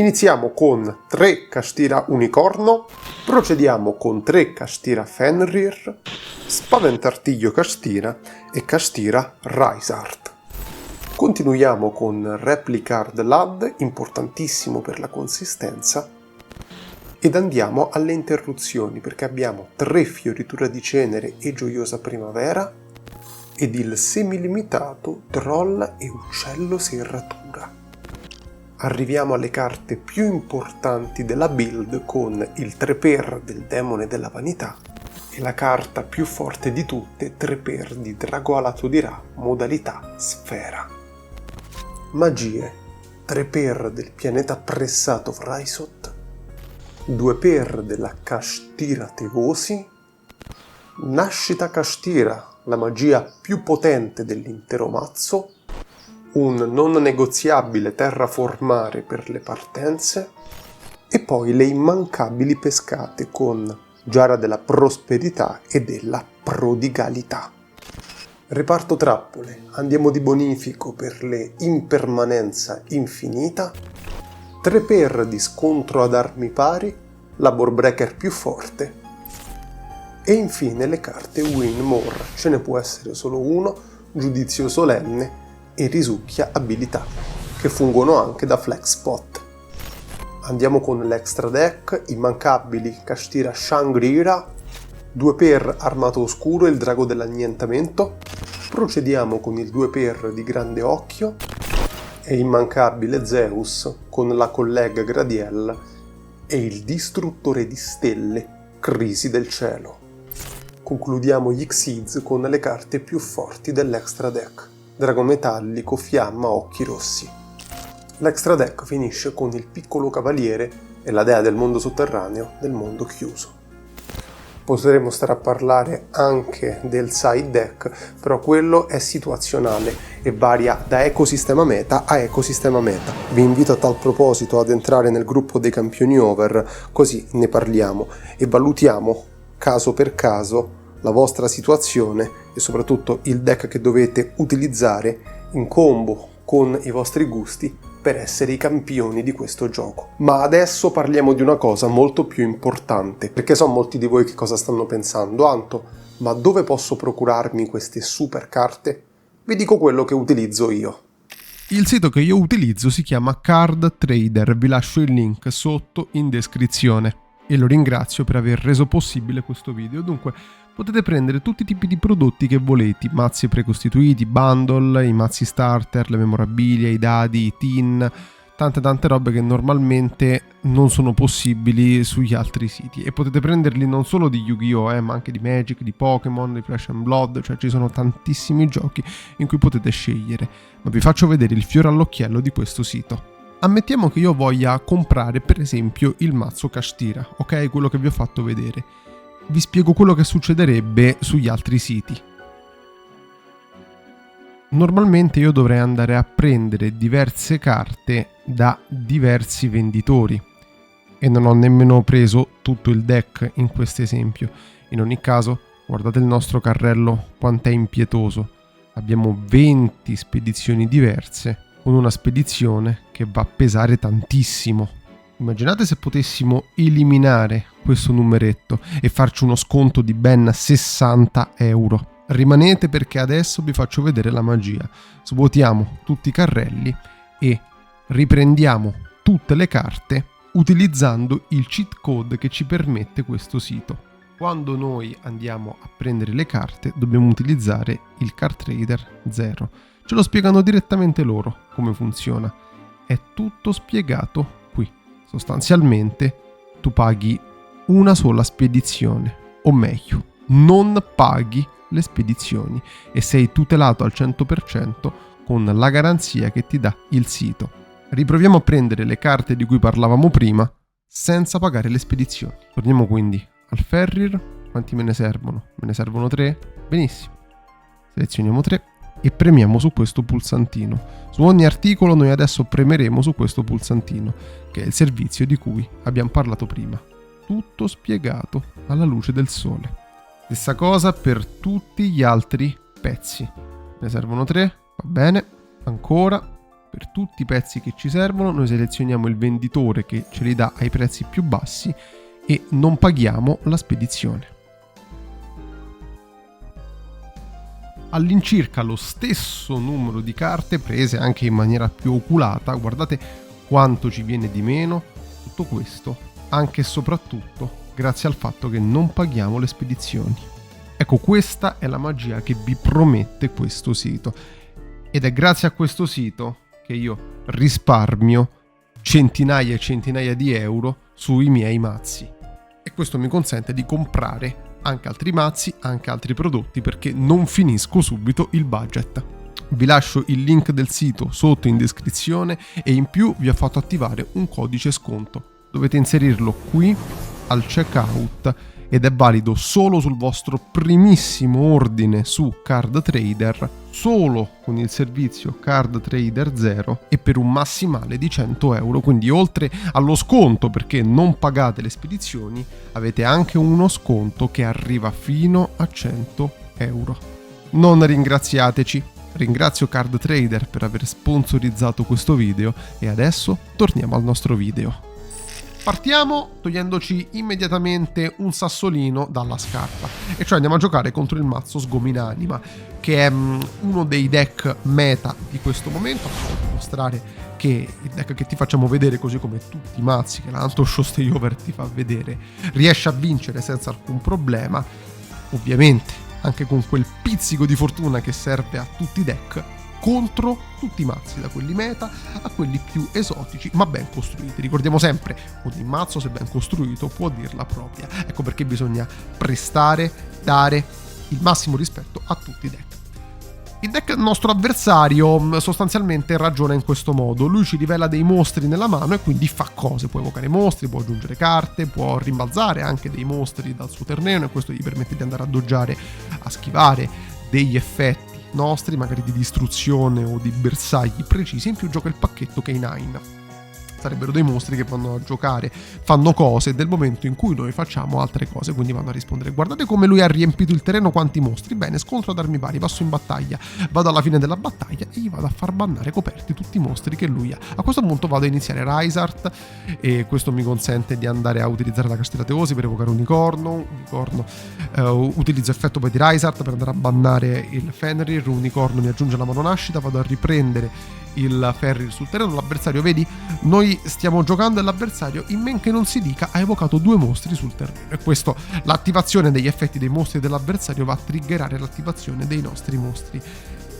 Iniziamo con 3 Kashtira Unicorno, procediamo con 3 Kashtira Fenrir, Spaventartiglio Kashtira e Kashtira Rysart. Continuiamo con Replicard Lad, importantissimo per la consistenza, ed andiamo alle interruzioni perché abbiamo 3 Fioritura di Cenere e Gioiosa Primavera ed il semilimitato Troll e Uccello Serratura. Arriviamo alle carte più importanti della build con il 3x del Demone della Vanità e la carta più forte di tutte, 3x di Drago Alato di Ra, modalità Sfera. Magie: 3x del pianeta pressato Vrysot, 2x della Kashtira Tevosi, Nascita Kashtira, la magia più potente dell'intero mazzo, un non negoziabile terraformare per le partenze e poi le immancabili pescate con Giara della Prosperità e della Prodigalità. Reparto trappole, andiamo di bonifico per le impermanenza infinita, 3x di scontro ad armi pari, Labor Breaker più forte e infine le carte Win More, ce ne può essere solo uno, Giudizio Solenne e Risucchia Abilità, che fungono anche da flex spot. Andiamo con l'extra deck, immancabili Kashtira Shangri-La, 2x Armato Oscuro e il Drago dell'Annientamento, procediamo con il 2x di Grande Occhio e immancabile Zeus con la collega Gradiel e il Distruttore di Stelle, Crisi del Cielo. Concludiamo gli Xyz con le carte più forti dell'extra deck, Drago Metallico, Fiamma, Occhi Rossi. L'extra deck finisce con il Piccolo Cavaliere e la dea del mondo sotterraneo del mondo chiuso. Potremmo stare a parlare anche del side deck, però quello è situazionale e varia da ecosistema meta a ecosistema meta. Vi invito a tal proposito ad entrare nel gruppo dei campioni over, così ne parliamo e valutiamo caso per caso la vostra situazione e soprattutto il deck che dovete utilizzare in combo con i vostri gusti per essere i campioni di questo gioco. Ma adesso parliamo di una cosa molto più importante, perché so molti di voi che cosa stanno pensando. Anto, ma dove posso procurarmi queste super carte? Vi dico quello che utilizzo io. Il sito che io utilizzo si chiama Card Trader, vi lascio il link sotto in descrizione e lo ringrazio per aver reso possibile questo video. Dunque potete prendere tutti i tipi di prodotti che volete, mazzi precostituiti, bundle, i mazzi starter, le memorabilia, i dadi, i tin, tante robe che normalmente non sono possibili sugli altri siti, e potete prenderli non solo di Yu-Gi-Oh! Ma anche di Magic, di Pokémon, di Flash and Blood, cioè ci sono tantissimi giochi in cui potete scegliere, ma vi faccio vedere il fiore all'occhiello di questo sito. Ammettiamo che io voglia comprare per esempio il mazzo Kashtira, ok? Quello che vi ho fatto vedere. Vi spiego quello che succederebbe sugli altri siti. Normalmente io dovrei andare a prendere diverse carte da diversi venditori e non ho nemmeno preso tutto il deck in questo esempio. In ogni caso, guardate il nostro carrello quanto è impietoso. Abbiamo 20 spedizioni diverse con una spedizione che va a pesare tantissimo. Immaginate se potessimo eliminare questo numeretto e farci uno sconto di ben 60 euro. Rimanete perché adesso vi faccio vedere la magia. Svuotiamo tutti i carrelli e riprendiamo tutte le carte utilizzando il cheat code che ci permette questo sito. Quando noi andiamo a prendere le carte dobbiamo utilizzare il Card Trader 0. Ce lo spiegano direttamente loro come funziona. È tutto spiegato qui. Sostanzialmente tu paghi una sola spedizione, o meglio, non paghi le spedizioni e sei tutelato al 100% con la garanzia che ti dà il sito. Riproviamo a prendere le carte di cui parlavamo prima senza pagare le spedizioni. Torniamo quindi al Fenrir. Quanti me ne servono? Me ne servono 3? Benissimo. Selezioniamo 3 e premiamo su questo pulsantino. Su ogni articolo noi adesso premeremo su questo pulsantino, che è il servizio di cui abbiamo parlato prima. Tutto spiegato alla luce del sole. Stessa cosa per tutti gli altri pezzi. Ne servono 3, va bene, ancora, per tutti i pezzi che ci servono, noi selezioniamo il venditore che ce li dà ai prezzi più bassi e non paghiamo la spedizione. All'incirca lo stesso numero di carte prese anche in maniera più oculata, guardate quanto ci viene di meno, tutto questo anche e soprattutto grazie al fatto che non paghiamo le spedizioni. Ecco, questa è la magia che vi promette questo sito ed è grazie a questo sito che io risparmio centinaia e centinaia di euro sui miei mazzi e questo mi consente di comprare anche altri mazzi, anche altri prodotti perché non finisco subito il budget. Vi lascio il link del sito sotto in descrizione e in più vi ho fatto attivare un codice sconto. Dovete inserirlo qui al checkout ed è valido solo sul vostro primissimo ordine su Card Trader, solo con il servizio Card Trader 0 e per un massimale di 100 euro. Quindi oltre allo sconto perché non pagate le spedizioni, avete anche uno sconto che arriva fino a 100 euro. Non ringraziateci, ringrazio Card Trader per aver sponsorizzato questo video e adesso torniamo al nostro video. Partiamo togliendoci immediatamente un sassolino dalla scarpa e cioè andiamo a giocare contro il mazzo Sgominanima che è uno dei deck meta di questo momento. Posso mostrare che il deck che ti facciamo vedere, così come tutti i mazzi che l'Anto Show Stay Over ti fa vedere, riesce a vincere senza alcun problema, ovviamente anche con quel pizzico di fortuna che serve a tutti i deck, contro tutti i mazzi, da quelli meta a quelli più esotici ma ben costruiti. Ricordiamo sempre, ogni mazzo se ben costruito può dir la propria, ecco perché bisogna prestare, dare il massimo rispetto a tutti i deck. Il deck nostro avversario sostanzialmente ragiona in questo modo: lui ci rivela dei mostri nella mano e quindi fa cose, può evocare mostri, può aggiungere carte, può rimbalzare anche dei mostri dal suo terreno e questo gli permette di andare a doggiare, a schivare degli effetti nostri, magari di distruzione o di bersagli precisi. In più gioca il pacchetto K9, sarebbero dei mostri che vanno a giocare, fanno cose del momento in cui noi facciamo altre cose, quindi vanno a rispondere: guardate come lui ha riempito il terreno, quanti mostri, bene, scontro ad armi pari, passo in battaglia, vado alla fine della battaglia e gli vado a far bannare coperti tutti i mostri che lui ha. A questo punto vado a iniziare Rysart e questo mi consente di andare a utilizzare la Castira Teosi per evocare unicorno, utilizzo effetto poi di Rysart per andare a bannare il Fenrir, unicorno mi aggiunge la mano nascita, vado a riprendere il Fenrir sul terreno, l'avversario, vedi, noi stiamo giocando e l'avversario, in men che non si dica, ha evocato 2 mostri sul terreno e questo, l'attivazione degli effetti dei mostri dell'avversario va a triggerare l'attivazione dei nostri mostri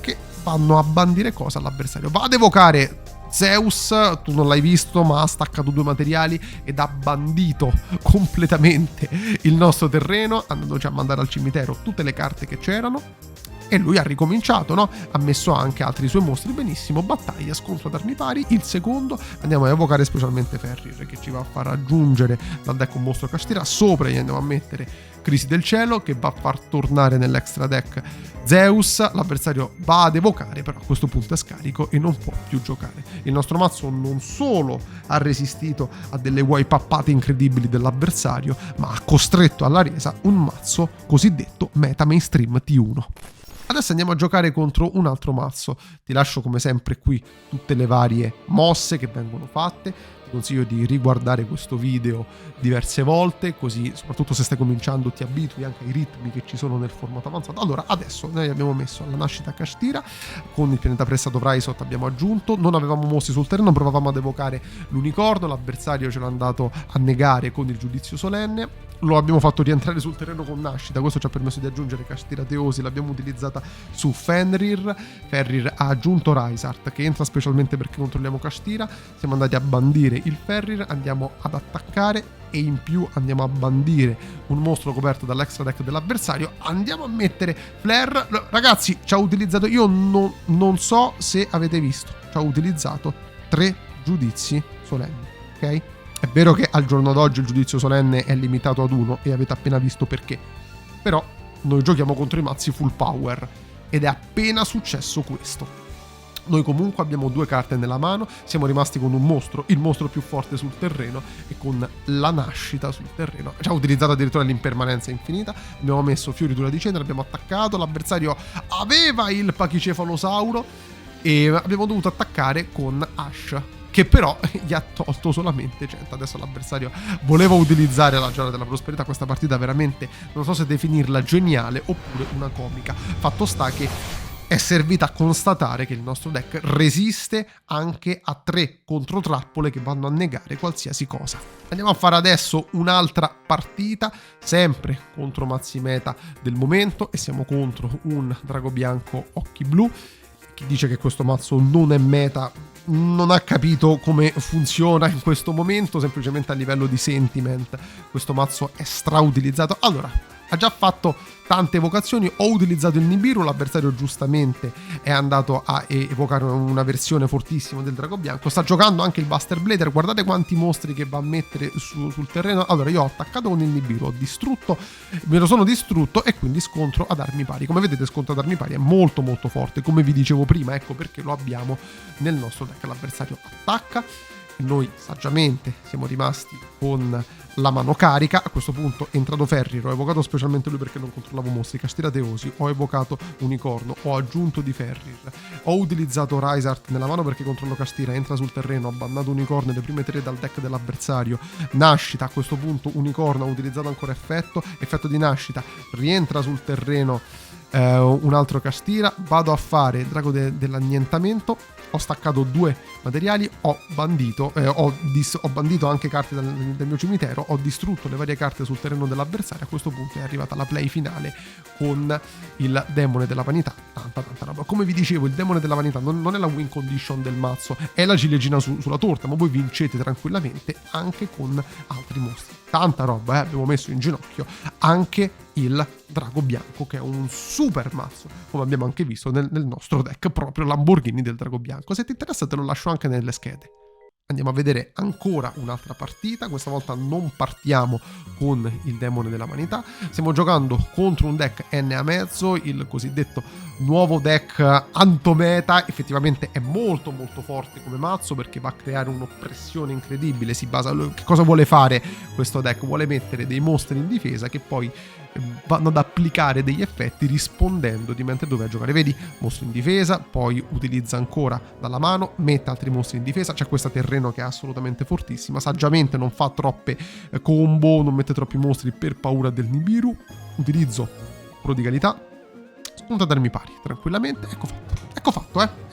che vanno a bandire cosa all'avversario. Va ad evocare Zeus, tu non l'hai visto ma ha staccato 2 materiali ed ha bandito completamente il nostro terreno, andandoci a mandare al cimitero tutte le carte che c'erano. E lui ha ricominciato, no? Ha messo anche altri suoi mostri, benissimo, battaglia, scontro ad armi pari, il secondo, andiamo a evocare specialmente Fenrir che ci va a far aggiungere dal deck un mostro Castira, sopra gli andiamo a mettere Crisi del Cielo che va a far tornare nell'extra deck Zeus, l'avversario va ad evocare, però a questo punto è scarico e non può più giocare. Il nostro mazzo non solo ha resistito a delle wipe-uppate incredibili dell'avversario, ma ha costretto alla resa un mazzo cosiddetto meta mainstream T1. Adesso andiamo a giocare contro un altro mazzo. Ti lascio come sempre qui tutte le varie mosse che vengono fatte. Ti consiglio di riguardare questo video diverse volte, così soprattutto se stai cominciando ti abitui anche ai ritmi che ci sono nel formato avanzato. Allora, adesso noi abbiamo messo alla nascita Kashtira, con il pianeta pressato Vrysot abbiamo aggiunto, non avevamo mostri sul terreno, provavamo ad evocare l'unicorno, l'avversario ce l'ha andato a negare con il giudizio solenne. Lo abbiamo fatto rientrare sul terreno con nascita, questo ci ha permesso di aggiungere Kashtira Teosi, l'abbiamo utilizzata su Fenrir. Fenrir ha aggiunto Rysart che entra specialmente perché controlliamo Kashtira, siamo andati a bandire il Fenrir, andiamo ad attaccare e in più andiamo a bandire un mostro coperto dall'extra deck dell'avversario, andiamo a mettere Flare. Ragazzi, ci ha utilizzato, io non so se avete visto, ci ha utilizzato 3 giudizi solenni, ok? È vero che al giorno d'oggi il giudizio solenne è limitato ad 1 e avete appena visto perché, però noi giochiamo contro i mazzi full power ed è appena successo questo. Noi comunque abbiamo 2 carte nella mano, siamo rimasti con un mostro, il mostro più forte sul terreno e con la nascita sul terreno. Ci ha utilizzato addirittura l'impermanenza infinita, abbiamo messo fioritura di cenere, abbiamo attaccato, l'avversario aveva il pachicefalosauro e abbiamo dovuto attaccare con Ash, che però gli ha tolto solamente 100. Adesso l'avversario voleva utilizzare la giara della prosperità. Questa partita veramente non so se definirla geniale oppure una comica. Fatto sta che è servita a constatare che il nostro deck resiste anche a 3 controtrappole che vanno a negare qualsiasi cosa. Andiamo a fare adesso un'altra partita, sempre contro mazzi meta del momento, e siamo contro un drago bianco occhi blu. Chi dice che questo mazzo non è meta non ha capito come funziona in questo momento, semplicemente a livello di sentiment questo mazzo è strautilizzato. Allora, ha già fatto tante evocazioni, ho utilizzato il Nibiru, l'avversario giustamente è andato a evocare una versione fortissima del drago bianco, sta giocando anche il Buster Blader, guardate quanti mostri che va a mettere sul terreno. Allora io ho attaccato con il Nibiru, ho distrutto, me lo sono distrutto e quindi scontro ad armi pari. Come vedete scontro ad armi pari è molto molto forte, come vi dicevo prima, ecco perché lo abbiamo nel nostro deck. L'avversario attacca, noi saggiamente siamo rimasti con la mano carica. A questo punto è entrato Fenrir, ho evocato specialmente lui perché non controllavo mostri, Castira Teosi, ho evocato Unicorno, ho aggiunto di Fenrir, ho utilizzato Rysart nella mano perché controllo Castira, entra sul terreno, ho bannato Unicorno e le prime 3 dal deck dell'avversario. Nascita, a questo punto Unicorno, ho utilizzato ancora effetto di nascita, rientra sul terreno un altro Castira, vado a fare il drago dell'annientamento, ho staccato 2 materiali, ho bandito anche carte del mio cimitero, ho distrutto le varie carte sul terreno dell'avversario. A questo punto è arrivata la play finale con il demone della vanità. Tanta roba. Come vi dicevo, il demone della vanità non è la win condition del mazzo, è la ciliegina sulla torta, ma voi vincete tranquillamente anche con altri mostri. Tanta roba, abbiamo messo in ginocchio anche il drago bianco, che è un super mazzo, come abbiamo anche visto nel nostro deck, proprio Lamborghini del drago bianco. Se ti interessa te lo lascio anche nelle schede. Andiamo a vedere ancora un'altra partita, questa volta non partiamo con il demone della vanità, stiamo giocando contro un deck NA-mezzo, il cosiddetto nuovo deck antometa. Effettivamente è molto molto forte come mazzo perché va a creare un'oppressione incredibile, si basa, che cosa vuole fare questo deck? Vuole mettere dei mostri in difesa che poi vanno ad applicare degli effetti rispondendo di mentre dove a giocare. Vedi, mostro in difesa, poi utilizza ancora dalla mano, mette altri mostri in difesa, c'è questa terreno che è assolutamente fortissima, saggiamente non fa troppe combo, non mette troppi mostri per paura del Nibiru, utilizzo prodigalità, spunta ad armi pari, tranquillamente, ecco fatto.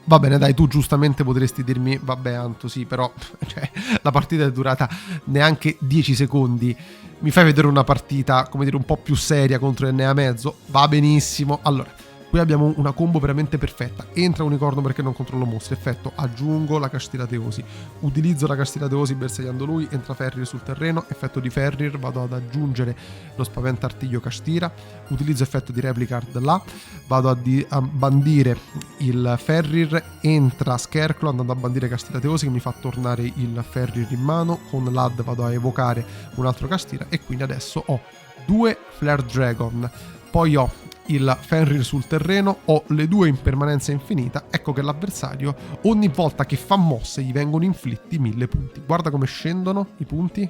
Va bene, dai, tu giustamente potresti dirmi, vabbè Anto, sì, però cioè, la partita è durata neanche 10 secondi, mi fai vedere una partita, come dire, un po' più seria contro NA mezzo? Va benissimo. Allora, qui abbiamo una combo veramente perfetta. Entra Unicorno perché non controllo mostri, effetto aggiungo la Castira Teosi, utilizzo la Castira Teosi bersagliando lui, entra Fenrir sul terreno, effetto di Fenrir, vado ad aggiungere lo Spaventartiglio Castira, utilizzo effetto di Replicard là, vado a bandire il Fenrir, entra Scarecrow andando a bandire Castira Teosi che mi fa tornare il Fenrir in mano, con l'Ad vado a evocare un altro Castira e quindi adesso ho 2 Flare Dragon, poi ho il Fenrir sul terreno, ho le 2 in permanenza infinita. Ecco che l'avversario ogni volta che fa mosse gli vengono inflitti 1000 punti. Guarda come scendono i punti,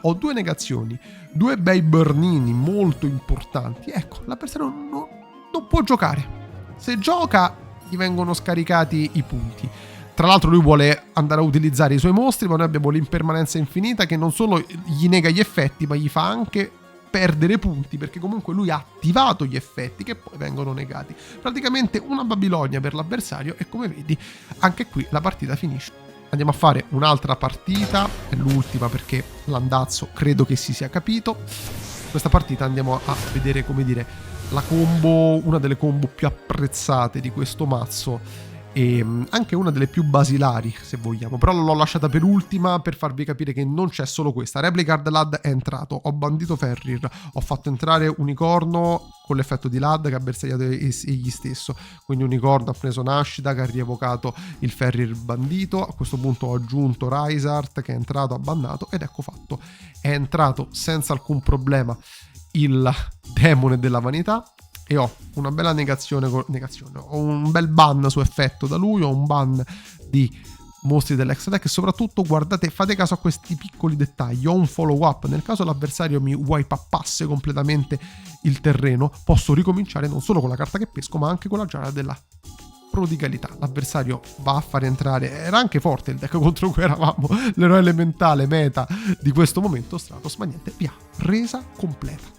Ho 2 negazioni, 2 bei burnini molto importanti. Ecco, l'avversario non può giocare. Se gioca gli vengono scaricati i punti. Tra l'altro lui vuole andare a utilizzare i suoi mostri, ma noi abbiamo l'impermanenza infinita che non solo gli nega gli effetti, ma gli fa anche perdere punti perché comunque lui ha attivato gli effetti che poi vengono negati. Praticamente una Babilonia per l'avversario e come vedi anche qui la partita finisce. Andiamo a fare un'altra partita, è l'ultima perché l'andazzo credo che si sia capito. Questa partita andiamo a vedere, come dire, la combo, una delle combo più apprezzate di questo mazzo e anche una delle più basilari se vogliamo, però l'ho lasciata per ultima per farvi capire che non c'è solo questa. Replicard Lad è entrato, ho bandito Fenrir, ho fatto entrare Unicorno con l'effetto di Lad che ha bersagliato egli stesso, quindi Unicorno ha preso Nascita che ha rievocato il Fenrir bandito. A questo punto ho aggiunto Rysart che è entrato, ha bannato ed ecco fatto, è entrato senza alcun problema il demone della vanità e ho una bella negazione, ho un bel ban su effetto da lui, ho un ban di mostri dell'extra deck e soprattutto guardate, fate caso a questi piccoli dettagli, ho un follow up, nel caso l'avversario mi wipe-appasse completamente il terreno, posso ricominciare non solo con la carta che pesco ma anche con la giara della prodigalità. L'avversario va a fare entrare, era anche forte il deck contro cui eravamo, l'eroe elementale meta di questo momento, Stratos, ma niente, via, resa completa.